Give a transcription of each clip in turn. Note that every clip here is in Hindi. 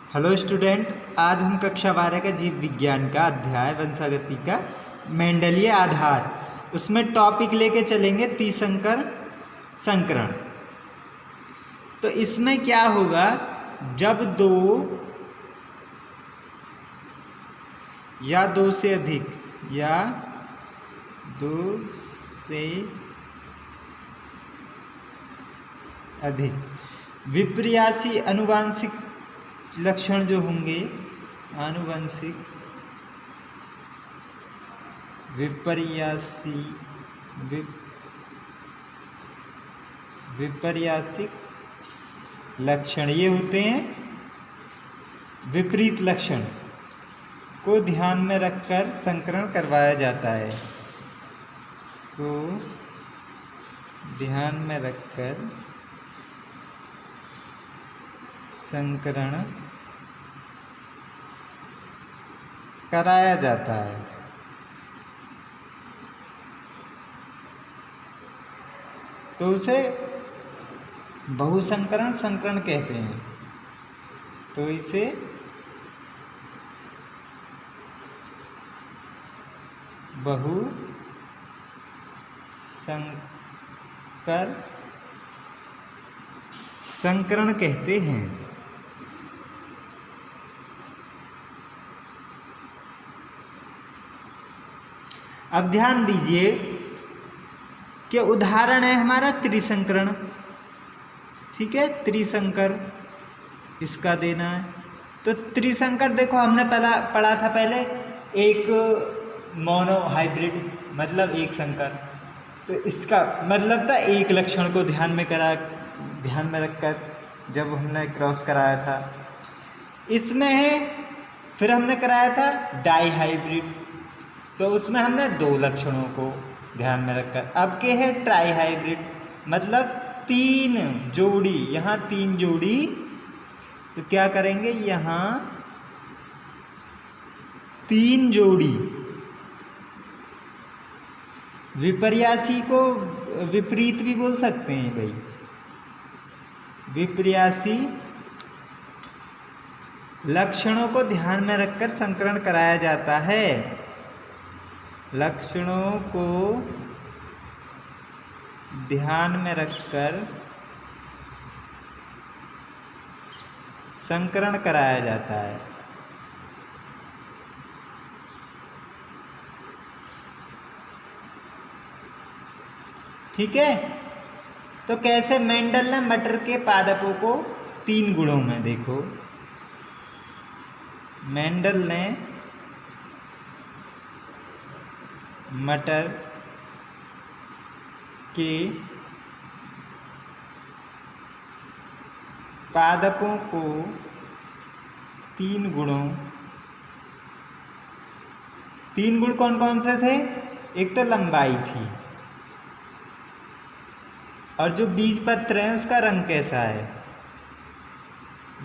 हेलो स्टूडेंट, आज हम कक्षा 12 का जीव विज्ञान का अध्याय वंशागति का मेंडलीय आधार, उसमें टॉपिक लेके चलेंगे तीसंकर संकरण। तो इसमें क्या होगा, जब दो या दो से अधिक विपर्यासी अनुवांशिक लक्षण जो होंगे, आनुवंशिक विपर्यासिक लक्षण ये होते हैं। विपरीत लक्षण को ध्यान में रखकर संकरण करवाया जाता है, को ध्यान में रखकर संकरण कराया जाता है। तो उसे बहुसंकरण संकरण कहते हैं। तो इसे बहुसंकर संकरण कहते हैं। अब ध्यान दीजिए कि उदाहरण है हमारा त्रिसंकरण। ठीक है, त्रिसंकर इसका देना है। तो त्रिसंकर देखो, हमने पढ़ा था पहले एक मोनो हाइब्रिड मतलब एक संकर। तो इसका मतलब था एक लक्षण को ध्यान में रखकर जब हमने क्रॉस कराया था। इसमें है फिर हमने कराया था डाई हाइब्रिड, तो उसमें हमने दो लक्षणों को ध्यान में रखकर। अब के है ट्राई हाइब्रिड मतलब तीन जोड़ी, यहाँ तीन जोड़ी। तो क्या करेंगे, यहाँ तीन जोड़ी विपर्यासी को विपरीत भी बोल सकते हैं भाई। विपर्यासी लक्षणों को ध्यान में रखकर संकरण कराया जाता है। लक्षणों को ध्यान में रखकर संकरण कराया जाता है। ठीक है, तो कैसे मेंडल ने मटर के पादपों को तीन गुणों में, देखो मेंडल ने मटर के पादपों को तीन गुण कौन कौन से थे? एक तो लंबाई थी, और जो बीज पत्र है उसका रंग कैसा है,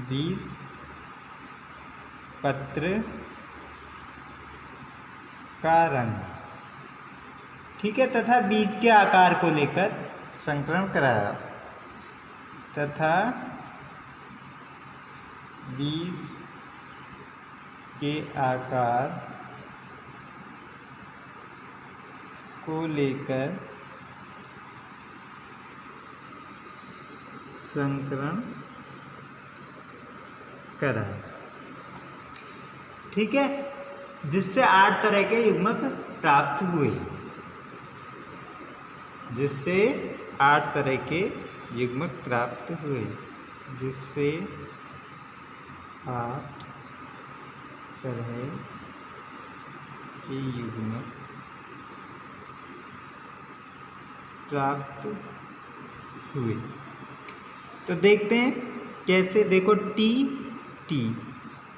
बीज पत्र का रंग। ठीक है, तथा बीज के आकार को लेकर संकरण कराया, तथा बीज के आकार को लेकर संकरण कराया। ठीक है, जिससे 8 तरह के युग्मक प्राप्त हुए, जिससे 8 तरह के युग्मक प्राप्त हुए, जिससे 8 तरह के युग्मक प्राप्त हुए। तो देखते हैं कैसे। देखो टी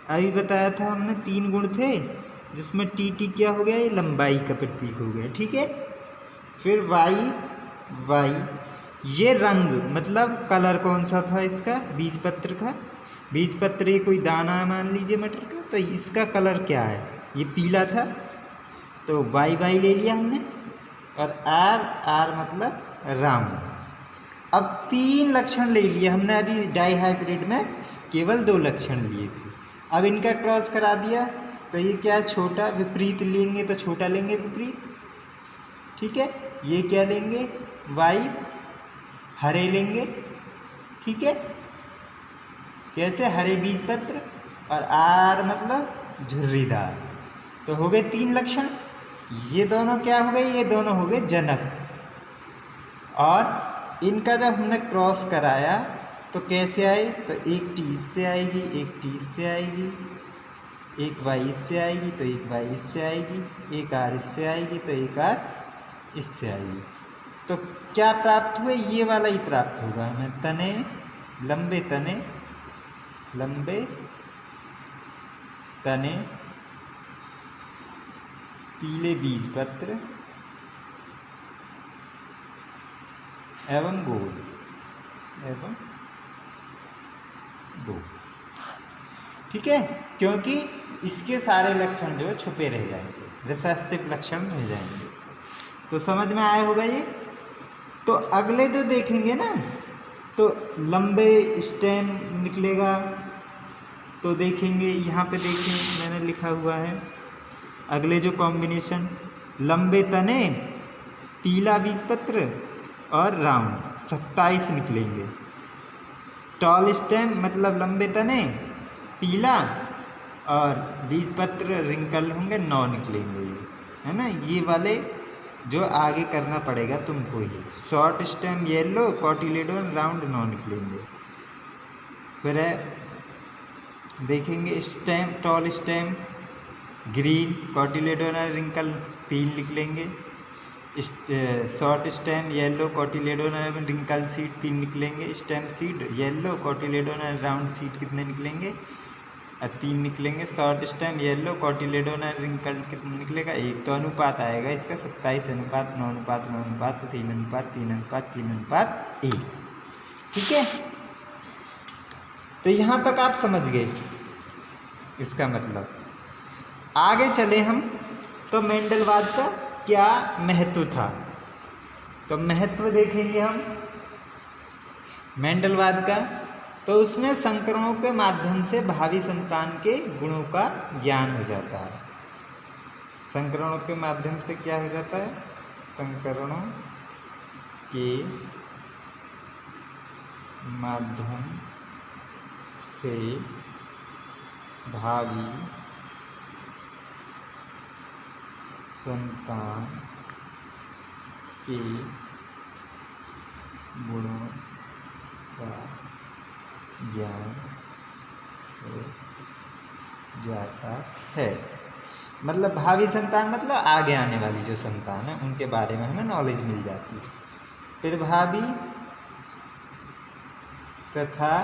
अभी बताया था हमने, तीन गुण थे जिसमें टी क्या हो गया, ये लंबाई का प्रतीक हो गया। ठीक है, फिर वाई ये रंग मतलब कलर कौन सा था इसका, बीज पत्र का। बीज पत्र ये कोई दाना मान लीजिए मटर का, तो इसका कलर क्या है, ये पीला था, तो वाई ले लिया हमने। और आर मतलब राउंड। अब तीन लक्षण ले लिए हमने, अभी डाई हाइब्रिड में केवल दो लक्षण लिए थे। अब इनका क्रॉस करा दिया तो ये क्या है, छोटा, विपरीत लेंगे तो छोटा लेंगे विपरीत, ठीक है। ये क्या लेंगे, वाई, हरे लेंगे, ठीक है। कैसे, हरे बीज पत्र, और आर मतलब झुर्रीदार। तो हो गए 3 लक्षण। ये दोनों क्या हो गए, ये दोनों हो गए जनक। और इनका जब हमने क्रॉस कराया तो कैसे आए, तो एक टी इससे आएगी, एक टी इससे आएगी, एक वाई इससे आएगी, तो एक वाई इससे आएगी, एक आर इससे आएगी, तो एक आर इससे आएगी। तो क्या प्राप्त हुए, ये वाला ही प्राप्त होगा हमें, तने, लंबे तने, लंबे तने, पीले बीज पत्र एवं गोल, एवं गोल, ठीक है। क्योंकि इसके सारे लक्षण जो छुपे रह जाएंगे, रिसेसिव लक्षण रह जाएंगे। तो समझ में आया होगा ये। तो अगले जो देखेंगे ना, तो लंबे स्टेम निकलेगा, तो देखेंगे यहाँ पे, देखें मैंने लिखा हुआ है अगले जो कॉम्बिनेशन, लंबे तने, पीला बीजपत्र और राउंड, 27 निकलेंगे। टॉल स्टेम मतलब लंबे तने, पीला, और बीजपत्र रिंकल होंगे, 9 निकलेंगे, ये है ना। ये वाले जो आगे करना पड़ेगा तुमको ही। Short stem yellow, cotyledon, round, 9 निकलेंगे। फिर है देखेंगे stem, tall stem green, cotyledon, wrinkle, 3 निकलेंगे। Short stem yellow, cotyledon, wrinkle seed 3 निकलेंगे। Stem seed yellow, cotyledon, round seed कितने निकलेंगे, 3 निकलेंगे। Short stem yellow, cotyledon, wrinkle कितना निकलेगा, 1। तो अनुपात आएगा इसका 27 अनुपात 9 अनुपात 9 अनुपात 3 अनुपात 3 अनुपात 3 अनुपात 1, ठीक है। तो यहाँ तक आप समझ गए इसका मतलब। आगे चले हम, तो मेंडलवाद का क्या महत्व था, तो महत्व देखेंगे हम मेंडलवाद का। तो उसमें संकरणों के माध्यम से भावी संतान के गुणों का ज्ञान हो जाता है। संकरणों के माध्यम से क्या हो जाता है, संकरणों के माध्यम से भावी संतान के गुणों का ज्ञान हो जाता है। मतलब भावी संतान मतलब आगे आने वाली जो संतान है उनके बारे में हमें नॉलेज मिल जाती है। फिर भावी तथा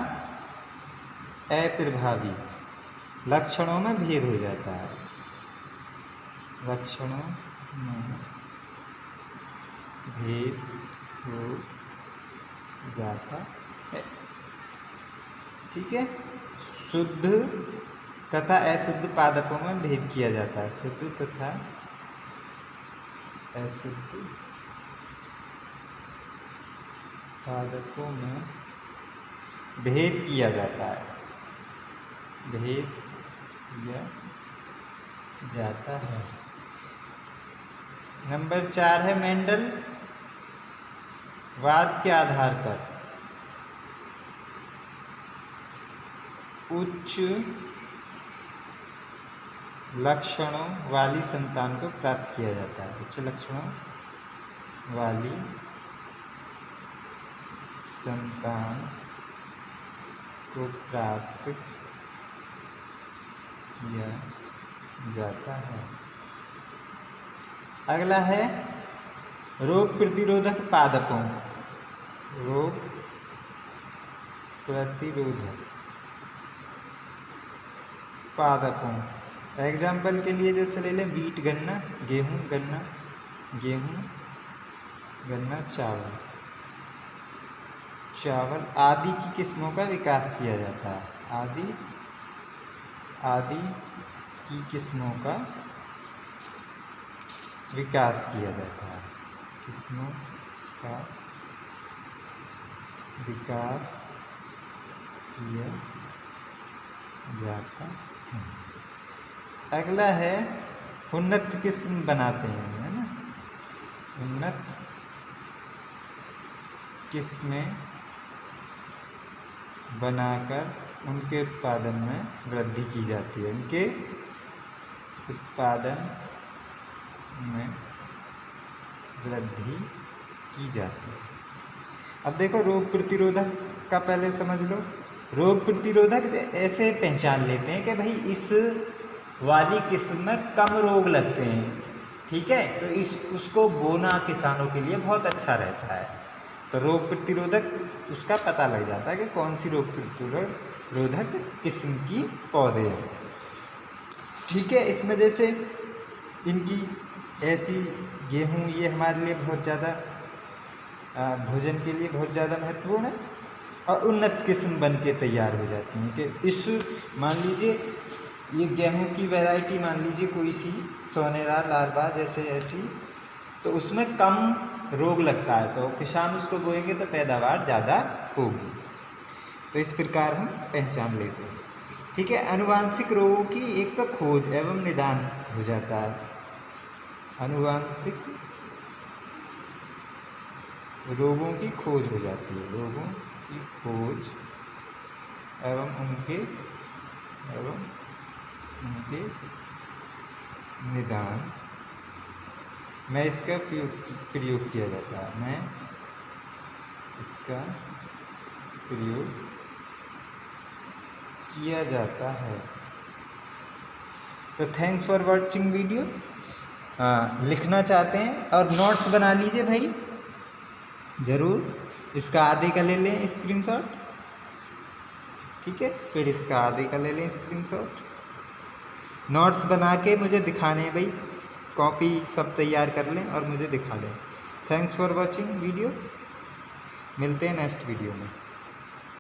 अप्रभावी लक्षणों में भेद हो जाता है, लक्षणों में भेद हो जाता है, ठीक है। शुद्ध तथा अशुद्ध पादपों में भेद किया जाता है, शुद्ध तथा अशुद्ध पादपों में भेद किया जाता है, भेद किया जाता है। नंबर 4 है मेंडल वाद के आधार पर उच्च लक्षणों वाली संतान को प्राप्त किया जाता है, उच्च लक्षणों वाली संतान को प्राप्त किया जाता है। अगला है रोग प्रतिरोधक पादपों, रोग प्रतिरोधक पादपों। एग्जाम्पल के लिए जैसे ले लें वीट गन्ना, गेहूँ गन्ना, गेहूँ गन्ना, चावल, चावल आदि की किस्मों का विकास किया जाता है, आदि की किस्मों का विकास किया जाता है, किस्मों का विकास किया जाता अगला है उन्नत किस्म बनाते हैं, है ना, उन्नत किस्में बनाकर उनके उत्पादन में वृद्धि की जाती है, उनके उत्पादन में वृद्धि की जाती है। अब देखो रोग प्रतिरोधक का पहले समझ लो। रोग प्रतिरोधक ऐसे पहचान लेते हैं कि भाई इस वाली किस्म में कम रोग लगते हैं, ठीक है, तो उसको बोना किसानों के लिए बहुत अच्छा रहता है। तो रोग प्रतिरोधक उसका पता लग जाता है कि कौन सी रोग प्रतिरोधक किस्म की पौधे हैं, ठीक है। इसमें जैसे इनकी ऐसी गेहूँ ये हमारे लिए बहुत ज़्यादा भोजन के लिए बहुत ज़्यादा महत्वपूर्ण है और उन्नत किस्म बन के तैयार हो जाती हैं कि इस मान लीजिए ये गेहूं की वैरायटी मान लीजिए कोई सी सोनेरा लारबा जैसे ऐसी, तो उसमें कम रोग लगता है तो किसान उसको बोएंगे तो पैदावार ज़्यादा होगी। तो इस प्रकार हम पहचान लेते हैं, ठीक है। आनुवांशिक रोगों की एक तो खोज एवं निदान हो जाता है, आनुवांशिक रोगों की खोज हो जाती है, रोगों की खोज एवं उनके निदान में इसका प्रयोग किया जाता है, मैं इसका प्रयोग किया जाता है। तो थैंक्स फॉर वॉचिंग वीडियो। लिखना चाहते हैं और नोट्स बना लीजिए भाई ज़रूर, इसका आधे का ले लें स्क्रीनशॉट, ठीक है, फिर इसका आधे का ले लें स्क्रीनशॉट। नोट्स बना के मुझे दिखाने हैं भाई, कॉपी सब तैयार कर लें और मुझे दिखा लें। थैंक्स फॉर वॉचिंग वीडियो, मिलते हैं नेक्स्ट वीडियो में।